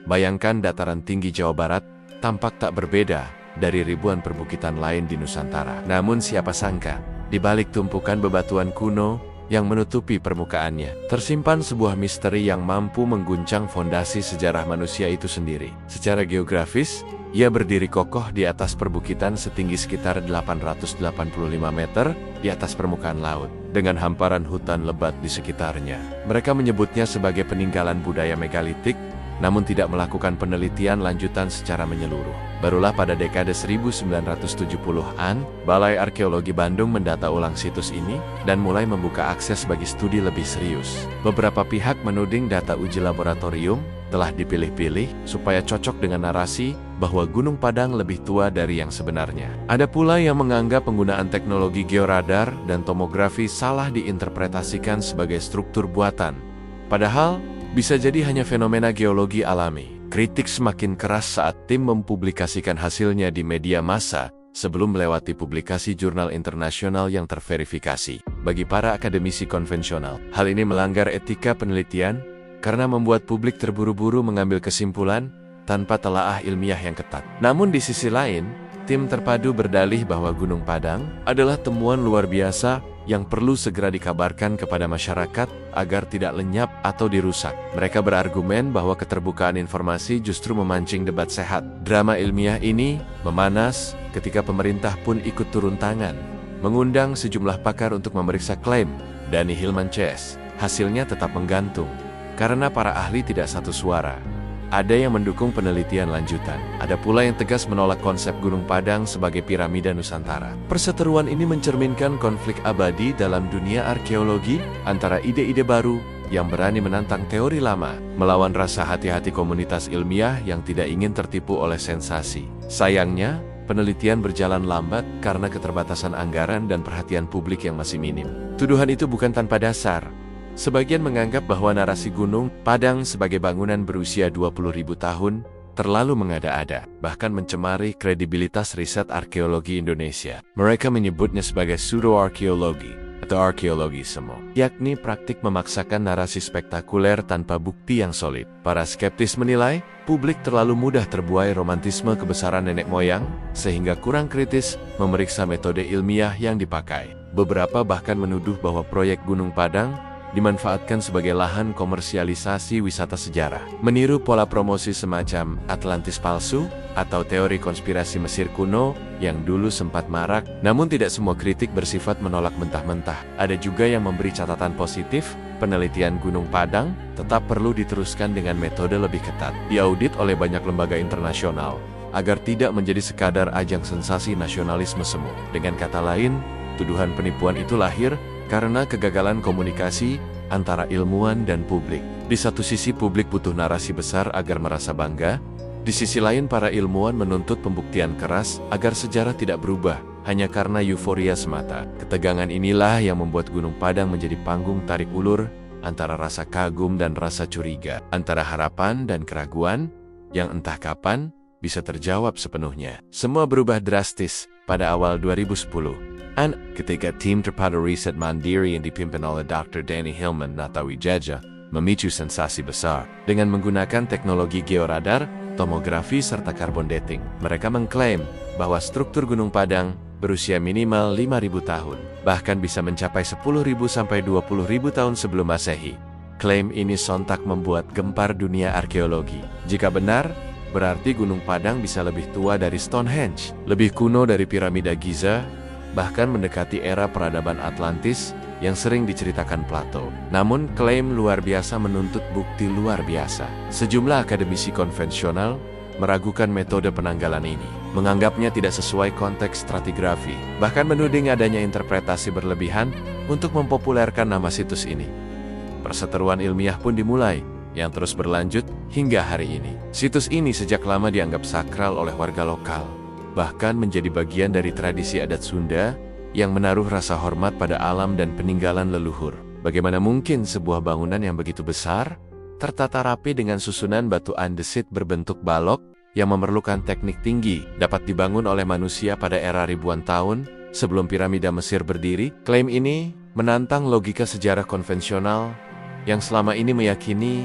Bayangkan dataran tinggi Jawa Barat tampak tak berbeda dari ribuan perbukitan lain di Nusantara. Namun siapa sangka, di balik tumpukan bebatuan kuno yang menutupi permukaannya, tersimpan sebuah misteri yang mampu mengguncang fondasi sejarah manusia itu sendiri. Secara geografis, ia berdiri kokoh di atas perbukitan setinggi sekitar 885 meter di atas permukaan laut, dengan hamparan hutan lebat di sekitarnya. Mereka menyebutnya sebagai peninggalan budaya megalitik, namun tidak melakukan penelitian lanjutan secara menyeluruh. Barulah pada dekade 1970-an, Balai Arkeologi Bandung mendata ulang situs ini dan mulai membuka akses bagi studi lebih serius. Beberapa pihak menuding data uji laboratorium telah dipilih-pilih supaya cocok dengan narasi bahwa Gunung Padang lebih tua dari yang sebenarnya. Ada pula yang menganggap penggunaan teknologi georadar dan tomografi salah diinterpretasikan sebagai struktur buatan. Padahal, bisa jadi hanya fenomena geologi alami. Kritik semakin keras saat tim mempublikasikan hasilnya di media massa sebelum melewati publikasi jurnal internasional yang terverifikasi. Bagi para akademisi konvensional, hal ini melanggar etika penelitian karena membuat publik terburu-buru mengambil kesimpulan tanpa telaah ilmiah yang ketat. Namun di sisi lain, tim terpadu berdalih bahwa Gunung Padang adalah temuan luar biasa yang perlu segera dikabarkan kepada masyarakat agar tidak lenyap atau dirusak. Mereka berargumen bahwa keterbukaan informasi justru memancing debat sehat. Drama ilmiah ini memanas ketika pemerintah pun ikut turun tangan, mengundang sejumlah pakar untuk memeriksa klaim Dani Hilman CS. Hasilnya tetap menggantung, karena para ahli tidak satu suara. Ada yang mendukung penelitian lanjutan, ada pula yang tegas menolak konsep Gunung Padang sebagai piramida Nusantara. Perseteruan ini mencerminkan konflik abadi dalam dunia arkeologi antara ide-ide baru yang berani menantang teori lama, melawan rasa hati-hati komunitas ilmiah yang tidak ingin tertipu oleh sensasi. Sayangnya, penelitian berjalan lambat karena keterbatasan anggaran dan perhatian publik yang masih minim. Tuduhan itu bukan tanpa dasar. Sebagian menganggap bahwa narasi Gunung Padang sebagai bangunan berusia 20.000 tahun terlalu mengada-ada, bahkan mencemari kredibilitas riset arkeologi Indonesia. Mereka menyebutnya sebagai pseudo-arkeologi atau arkeologisme, yakni praktik memaksakan narasi spektakuler tanpa bukti yang solid. Para skeptis menilai, publik terlalu mudah terbuai romantisme kebesaran nenek moyang, sehingga kurang kritis memeriksa metode ilmiah yang dipakai. Beberapa bahkan menuduh bahwa proyek Gunung Padang dimanfaatkan sebagai lahan komersialisasi wisata sejarah. Meniru pola promosi semacam Atlantis palsu atau teori konspirasi Mesir kuno yang dulu sempat marak, namun tidak semua kritik bersifat menolak mentah-mentah. Ada juga yang memberi catatan positif, penelitian Gunung Padang tetap perlu diteruskan dengan metode lebih ketat, diaudit oleh banyak lembaga internasional, agar tidak menjadi sekadar ajang sensasi nasionalisme semu. Dengan kata lain, tuduhan penipuan itu lahir karena kegagalan komunikasi antara ilmuwan dan publik. Di satu sisi publik butuh narasi besar agar merasa bangga, di sisi lain para ilmuwan menuntut pembuktian keras agar sejarah tidak berubah hanya karena euforia semata. Ketegangan inilah yang membuat Gunung Padang menjadi panggung tarik ulur antara rasa kagum dan rasa curiga, antara harapan dan keraguan yang entah kapan bisa terjawab sepenuhnya. Semua berubah drastis pada awal 2010. Ketika tim terpadu riset mandiri yang dipimpin oleh Dr. Dani Hilman Natawijaya memicu sensasi besar. Dengan menggunakan teknologi georadar, tomografi, serta carbon dating, mereka mengklaim bahwa struktur Gunung Padang berusia minimal 5.000 tahun, bahkan bisa mencapai 10.000 sampai 20.000 tahun sebelum Masehi. Klaim ini sontak membuat gempar dunia arkeologi. Jika benar, berarti Gunung Padang bisa lebih tua dari Stonehenge, lebih kuno dari piramida Giza, bahkan mendekati era peradaban Atlantis yang sering diceritakan Plato. Namun, klaim luar biasa menuntut bukti luar biasa. Sejumlah akademisi konvensional meragukan metode penanggalan ini, menganggapnya tidak sesuai konteks stratigrafi, bahkan menuding adanya interpretasi berlebihan untuk mempopulerkan nama situs ini. Perseteruan ilmiah pun dimulai, yang terus berlanjut hingga hari ini. Situs ini sejak lama dianggap sakral oleh warga lokal, bahkan menjadi bagian dari tradisi adat Sunda yang menaruh rasa hormat pada alam dan peninggalan leluhur. Bagaimana mungkin sebuah bangunan yang begitu besar, tertata rapi dengan susunan batu andesit berbentuk balok yang memerlukan teknik tinggi, dapat dibangun oleh manusia pada era ribuan tahun sebelum piramida Mesir berdiri? Klaim ini menantang logika sejarah konvensional yang selama ini meyakini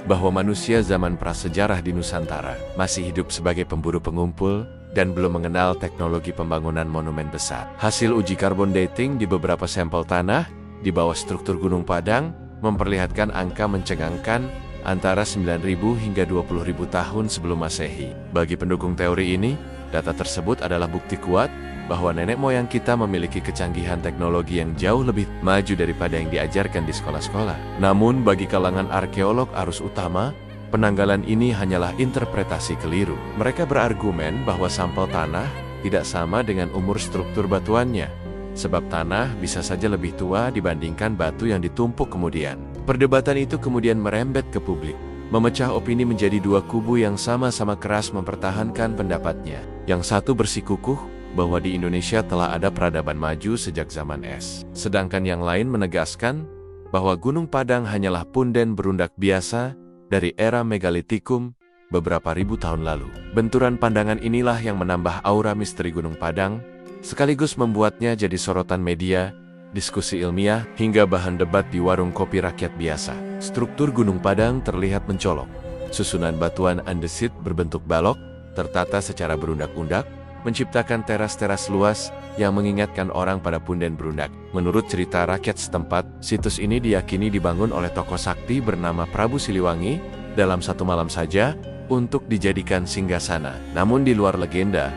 bahwa manusia zaman prasejarah di Nusantara masih hidup sebagai pemburu pengumpul dan belum mengenal teknologi pembangunan monumen besar. Hasil uji karbon dating di beberapa sampel tanah di bawah struktur Gunung Padang memperlihatkan angka mencengangkan antara 9.000 hingga 20.000 tahun sebelum Masehi. Bagi pendukung teori ini, data tersebut adalah bukti kuat bahwa nenek moyang kita memiliki kecanggihan teknologi yang jauh lebih maju daripada yang diajarkan di sekolah-sekolah. Namun bagi kalangan arkeolog arus utama, penanggalan ini hanyalah interpretasi keliru. Mereka berargumen bahwa sampel tanah tidak sama dengan umur struktur batuannya, sebab tanah bisa saja lebih tua dibandingkan batu yang ditumpuk kemudian. Perdebatan itu kemudian merembet ke publik, memecah opini menjadi dua kubu yang sama-sama keras mempertahankan pendapatnya. Yang satu bersikukuh bahwa di Indonesia telah ada peradaban maju sejak zaman es. Sedangkan yang lain menegaskan bahwa Gunung Padang hanyalah punden berundak biasa dari era megalitikum beberapa ribu tahun lalu. Benturan pandangan inilah yang menambah aura misteri Gunung Padang, sekaligus membuatnya jadi sorotan media, diskusi ilmiah, hingga bahan debat di warung kopi rakyat biasa. Struktur Gunung Padang terlihat mencolok. Susunan batuan andesit berbentuk balok, tertata secara berundak-undak, menciptakan teras-teras luas yang mengingatkan orang pada punden berundak. Menurut cerita rakyat setempat, situs ini diyakini dibangun oleh tokoh sakti bernama Prabu Siliwangi dalam satu malam saja untuk dijadikan singgasana. Namun di luar legenda,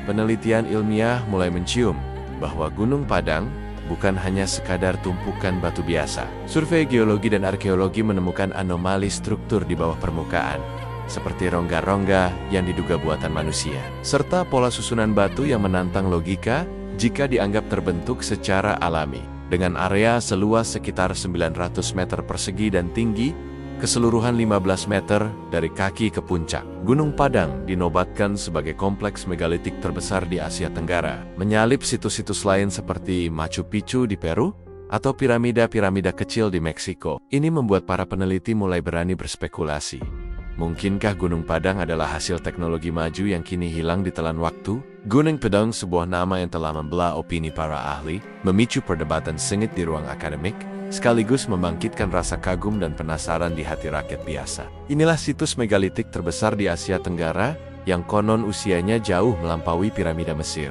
penelitian ilmiah mulai mencium bahwa Gunung Padang bukan hanya sekadar tumpukan batu biasa. Survei geologi dan arkeologi menemukan anomali struktur di bawah permukaan, seperti rongga-rongga yang diduga buatan manusia, serta pola susunan batu yang menantang logika jika dianggap terbentuk secara alami. Dengan area seluas sekitar 900 meter persegi dan tinggi keseluruhan 15 meter dari kaki ke puncak, Gunung Padang dinobatkan sebagai kompleks megalitik terbesar di Asia Tenggara, menyalip situs-situs lain seperti Machu Picchu di Peru atau piramida-piramida kecil di Meksiko. Ini membuat para peneliti mulai berani berspekulasi. Mungkinkah Gunung Padang adalah hasil teknologi maju yang kini hilang ditelan waktu? Gunung Padang, sebuah nama yang telah membelah opini para ahli, memicu perdebatan sengit di ruang akademik, sekaligus membangkitkan rasa kagum dan penasaran di hati rakyat biasa. Inilah situs megalitik terbesar di Asia Tenggara, yang konon usianya jauh melampaui piramida Mesir.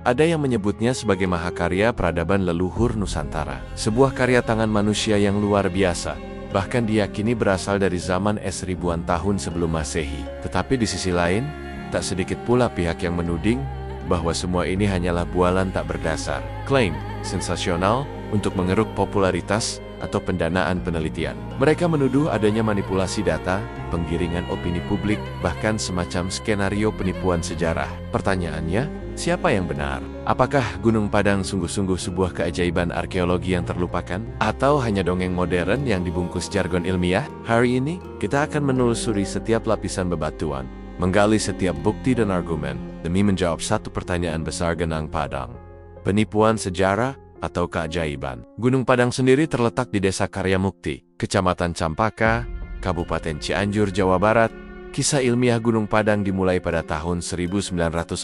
Ada yang menyebutnya sebagai mahakarya peradaban leluhur Nusantara, sebuah karya tangan manusia yang luar biasa. Bahkan diyakini berasal dari zaman es ribuan tahun sebelum Masehi. Tetapi di sisi lain, tak sedikit pula pihak yang menuding bahwa semua ini hanyalah bualan tak berdasar, klaim sensasional untuk mengeruk popularitas atau pendanaan penelitian. Mereka menuduh adanya manipulasi data, penggiringan opini publik, bahkan semacam skenario penipuan sejarah. Pertanyaannya, siapa yang benar? Apakah Gunung Padang sungguh-sungguh sebuah keajaiban arkeologi yang terlupakan? Atau hanya dongeng modern yang dibungkus jargon ilmiah? Hari ini, kita akan menelusuri setiap lapisan bebatuan, menggali setiap bukti dan argumen, demi menjawab satu pertanyaan besar Gunung Padang. Penipuan sejarah atau keajaiban? Gunung Padang sendiri terletak di Desa Karyamukti, Kecamatan Campaka, Kabupaten Cianjur, Jawa Barat. Kisah ilmiah Gunung Padang dimulai pada tahun 1914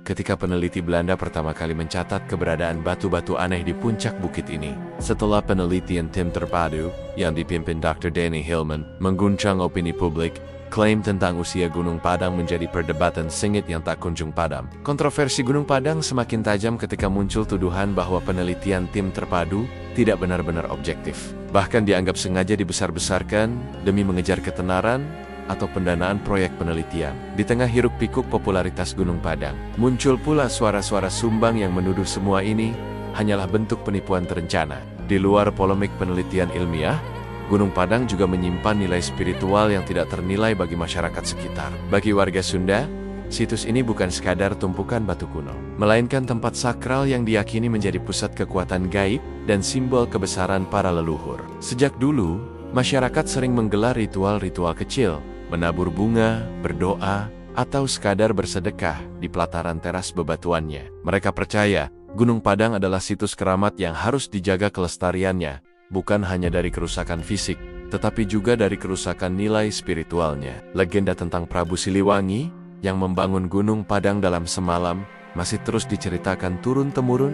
ketika peneliti Belanda pertama kali mencatat keberadaan batu-batu aneh di puncak bukit ini. Setelah penelitian tim terpadu yang dipimpin Dr. Danny Hillman mengguncang opini publik, klaim tentang usia Gunung Padang menjadi perdebatan sengit yang tak kunjung padam. Kontroversi Gunung Padang semakin tajam ketika muncul tuduhan bahwa penelitian tim terpadu tidak benar-benar objektif. Bahkan dianggap sengaja dibesar-besarkan demi mengejar ketenaran atau pendanaan proyek penelitian. Di tengah hiruk-pikuk popularitas Gunung Padang, muncul pula suara-suara sumbang yang menuduh semua ini hanyalah bentuk penipuan terencana. Di luar polemik penelitian ilmiah, Gunung Padang juga menyimpan nilai spiritual yang tidak ternilai bagi masyarakat sekitar. Bagi warga Sunda, situs ini bukan sekadar tumpukan batu kuno, melainkan tempat sakral yang diyakini menjadi pusat kekuatan gaib dan simbol kebesaran para leluhur. Sejak dulu, masyarakat sering menggelar ritual-ritual kecil, menabur bunga, berdoa, atau sekadar bersedekah di pelataran teras bebatuannya. Mereka percaya Gunung Padang adalah situs keramat yang harus dijaga kelestariannya, bukan hanya dari kerusakan fisik, tetapi juga dari kerusakan nilai spiritualnya. Legenda tentang Prabu Siliwangi yang membangun Gunung Padang dalam semalam masih terus diceritakan turun-temurun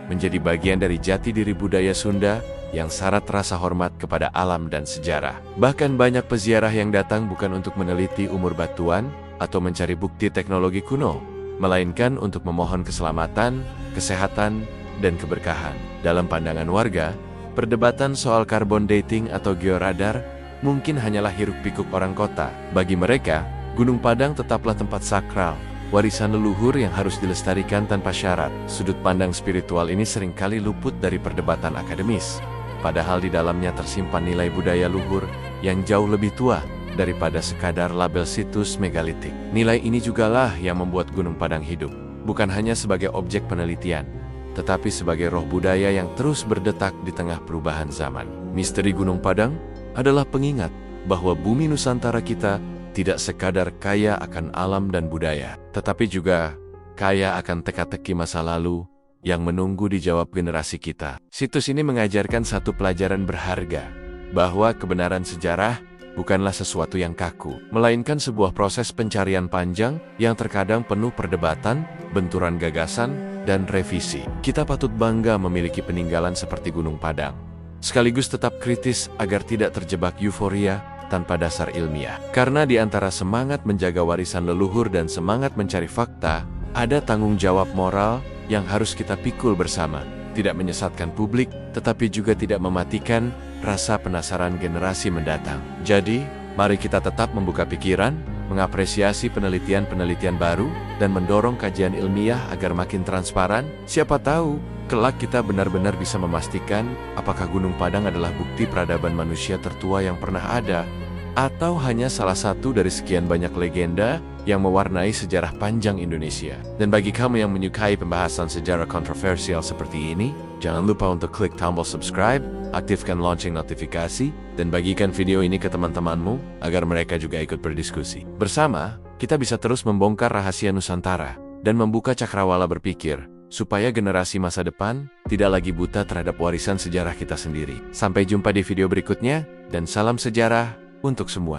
menjadi bagian dari jati diri budaya Sunda yang syarat rasa hormat kepada alam dan sejarah. Bahkan banyak peziarah yang datang bukan untuk meneliti umur batuan atau mencari bukti teknologi kuno, melainkan untuk memohon keselamatan, kesehatan, dan keberkahan. Dalam pandangan warga, perdebatan soal carbon dating atau georadar mungkin hanyalah hiruk-pikuk orang kota. Bagi mereka, Gunung Padang tetaplah tempat sakral, warisan leluhur yang harus dilestarikan tanpa syarat. Sudut pandang spiritual ini seringkali luput dari perdebatan akademis, padahal di dalamnya tersimpan nilai budaya luhur yang jauh lebih tua daripada sekadar label situs megalitik. Nilai ini jugalah yang membuat Gunung Padang hidup, bukan hanya sebagai objek penelitian, tetapi sebagai roh budaya yang terus berdetak di tengah perubahan zaman. Misteri Gunung Padang adalah pengingat bahwa bumi Nusantara kita tidak sekadar kaya akan alam dan budaya, tetapi juga kaya akan teka-teki masa lalu yang menunggu dijawab generasi kita. Situs ini mengajarkan satu pelajaran berharga, bahwa kebenaran sejarah bukanlah sesuatu yang kaku, melainkan sebuah proses pencarian panjang yang terkadang penuh perdebatan, benturan gagasan, dan revisi. Kita patut bangga memiliki peninggalan seperti Gunung Padang, sekaligus tetap kritis agar tidak terjebak euforia tanpa dasar ilmiah. Karena di antara semangat menjaga warisan leluhur dan semangat mencari fakta, ada tanggung jawab moral yang harus kita pikul bersama. Tidak menyesatkan publik, tetapi juga tidak mematikan rasa penasaran generasi mendatang. Jadi, mari kita tetap membuka pikiran, mengapresiasi penelitian-penelitian baru, dan mendorong kajian ilmiah agar makin transparan. Siapa tahu, kelak kita benar-benar bisa memastikan apakah Gunung Padang adalah bukti peradaban manusia tertua yang pernah ada, atau hanya salah satu dari sekian banyak legenda yang mewarnai sejarah panjang Indonesia. Dan bagi kamu yang menyukai pembahasan sejarah kontroversial seperti ini, jangan lupa untuk klik tombol subscribe, aktifkan lonceng notifikasi, dan bagikan video ini ke teman-temanmu agar mereka juga ikut berdiskusi. Bersama, kita bisa terus membongkar rahasia Nusantara dan membuka cakrawala berpikir, supaya generasi masa depan tidak lagi buta terhadap warisan sejarah kita sendiri. Sampai jumpa di video berikutnya, dan salam sejarah untuk semua.